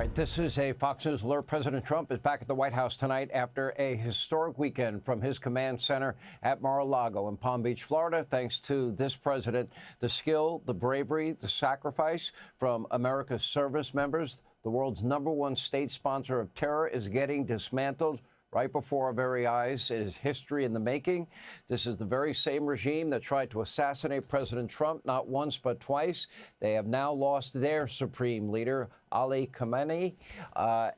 All right, this is a Fox News alert. President Trump is back at the White House tonight after a historic weekend from his command center at Mar-a-Lago in Palm Beach, Florida. Thanks to this president, the skill, the bravery, the sacrifice from America's service members. The world's #1 state sponsor of terror is getting dismantled right before our very eyes. It is history in the making. This is the very same regime that tried to assassinate President Trump not once but twice. They have now lost their supreme leader, Ali Khamenei,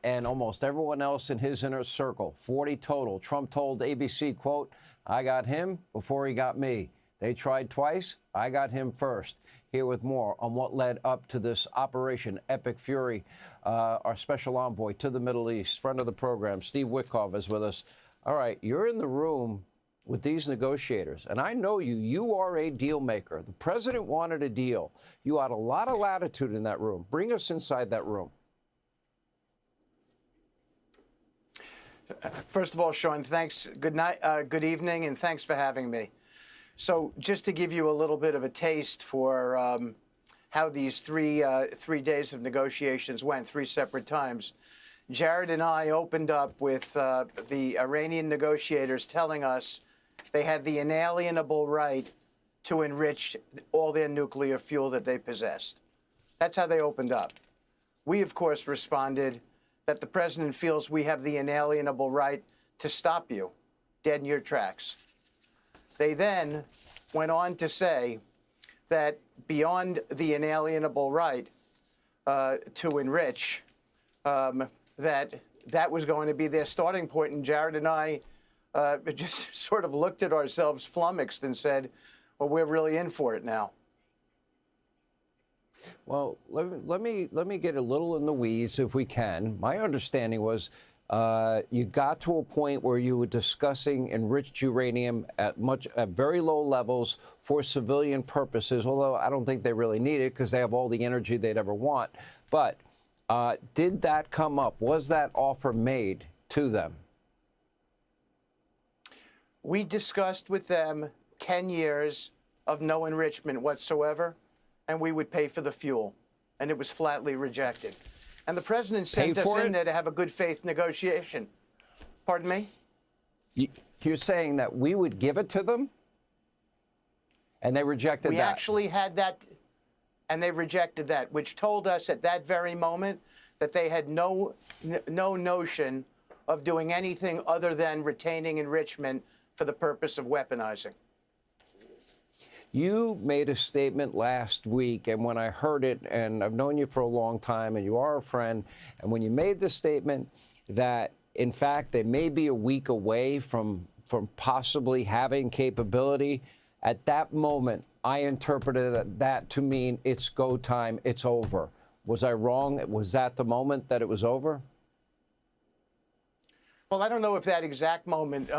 and almost everyone else in his inner circle, 40 total. Trump told ABC, quote, "I got him before he got me. They tried twice. I got him first." Here with more on what led up to this Operation Epic Fury, our special envoy to the Middle East, friend of the program, Steve Witkoff, is with us. All right, you're in the room with these negotiators, and I know you. You are a deal maker. The president wanted a deal. You had a lot of latitude in that room. Bring us inside that room. First of all, Sean, thanks. Good night, good evening, and thanks for having me. So just to give you a little bit of a taste for how these three days of negotiations went, 3 separate times, Jared and I opened up with the Iranian negotiators telling us they had the inalienable right to enrich all their nuclear fuel that they possessed. That's how they opened up. We, of course, responded that the president feels we have the inalienable right to stop you dead in your tracks. They then went on to say that beyond the inalienable right to enrich, that was going to be their starting point. And Jared and I just sort of looked at ourselves flummoxed and said, well, we're really in for it now. Well, let me get a little in the weeds if we can. My understanding was you got to a point where you were discussing enriched uranium at very low levels for civilian purposes, although I don't think they really need it because they have all the energy they'd ever want. But did that come up? Was that offer made to them? We discussed with them 10 years of no enrichment whatsoever, and we would pay for the fuel, and it was flatly rejected. And the president sent us in there to have a good faith negotiation. Pardon me? You're saying that we would give it to them? And they rejected that? We actually had that, and they rejected that, which told us at that very moment that they had no notion of doing anything other than retaining enrichment for the purpose of weaponizing. You made a statement last week, and when I heard it, and I've known you for a long time, and you are a friend, and when you made the statement that, in fact, they may be a week away from possibly having capability, at that moment, I interpreted that to mean it's go time, it's over. Was I wrong? Was that the moment that it was over? Well, I don't know if that exact moment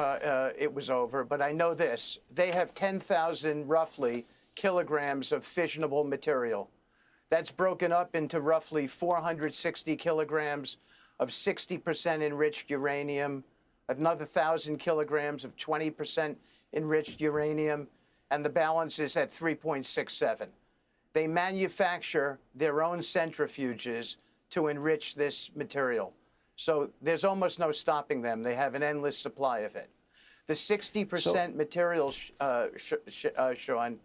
it was over, but I know this. They have 10,000, roughly, kilograms of fissionable material. That's broken up into roughly 460 kilograms of 60% enriched uranium, another 1,000 kilograms of 20% enriched uranium, and the balance is at 3.67. They manufacture their own centrifuges to enrich this material. So there's almost no stopping them. They have an endless supply of it. The 60% material, Sean,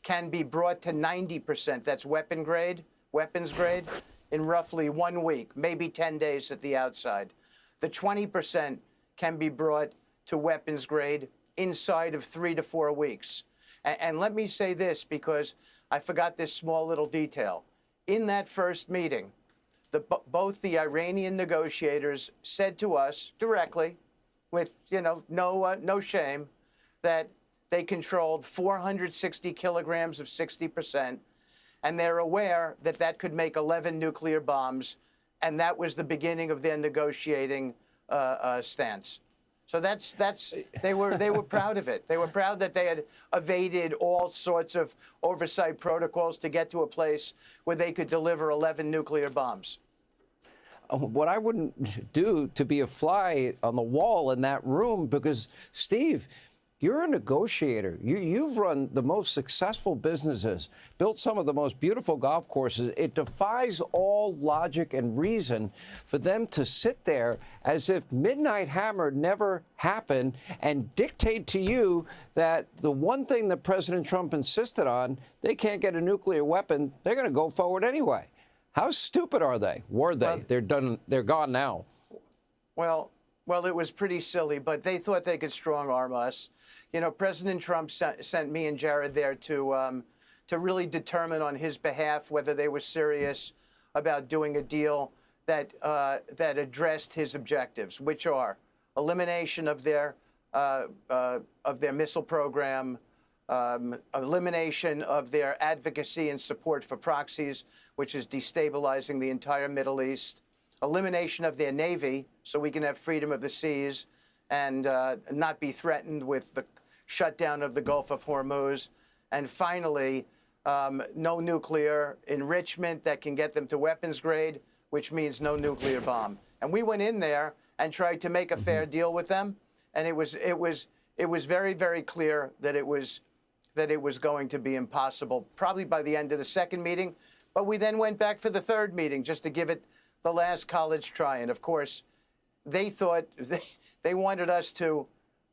can be brought to 90%. That's weapons grade, in roughly 1 week, maybe 10 days at the outside. The 20% can be brought to weapons grade inside of 3 to 4 weeks. And let me say this, because I forgot this small little detail. In that first meeting, both the Iranian negotiators said to us directly, with no shame, that they controlled 460 kilograms of 60%, and they're aware that that could make 11 nuclear bombs, and that was the beginning of their negotiating stance. So they were proud of it. They were proud that they had evaded all sorts of oversight protocols to get to a place where they could deliver 11 nuclear bombs. What I wouldn't do to be a fly on the wall in that room, because, Steve, You're a negotiator. You've run the most successful businesses, built some of the most beautiful golf courses. It defies all logic and reason for them to sit there as if Midnight Hammer never happened and dictate to you that the one thing that President Trump insisted on, they can't get a nuclear weapon, they're going to go forward anyway. How stupid are they? Were they? Well, they're done. They're gone now. Well, it was pretty silly, but they thought they could strong-arm us. You know, President Trump sent me and Jared there to really determine on his behalf whether they were serious about doing a deal that addressed his objectives, which are elimination of their missile program, elimination of their advocacy and support for proxies, which is destabilizing the entire Middle East, elimination of their Navy so we can have freedom of the seas and not be threatened with the shutdown of the Gulf of Hormuz, and finally, no nuclear enrichment that can get them to weapons grade, which means no nuclear bomb. And we went in there and tried to make a fair deal with them, and it was very, very clear that it was going to be impossible, probably by the end of the second meeting. But we then went back for the third meeting just to give it the last college try. And of course, they thought they wanted us to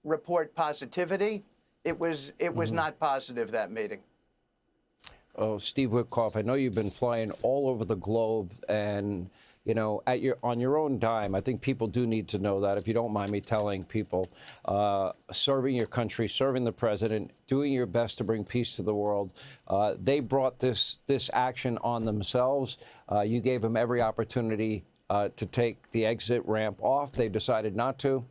report positivity. It was not positive, that meeting. Oh, Steve Witkoff, I know you've been flying all over the globe, and you know, on your own dime. I think people do need to know that. If you don't mind me telling people, serving your country, serving the president, doing your best to bring peace to the world. They brought this action on themselves. You gave them every opportunity to take the exit ramp off. They decided not to.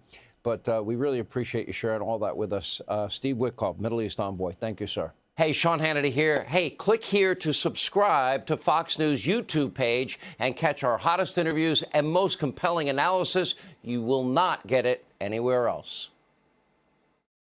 But we really appreciate you sharing all that with us. Steve Witkoff, Middle East Envoy. Thank you, sir. Hey, Sean Hannity here. Hey, click here to subscribe to Fox News YouTube page and catch our hottest interviews and most compelling analysis. You will not get it anywhere else.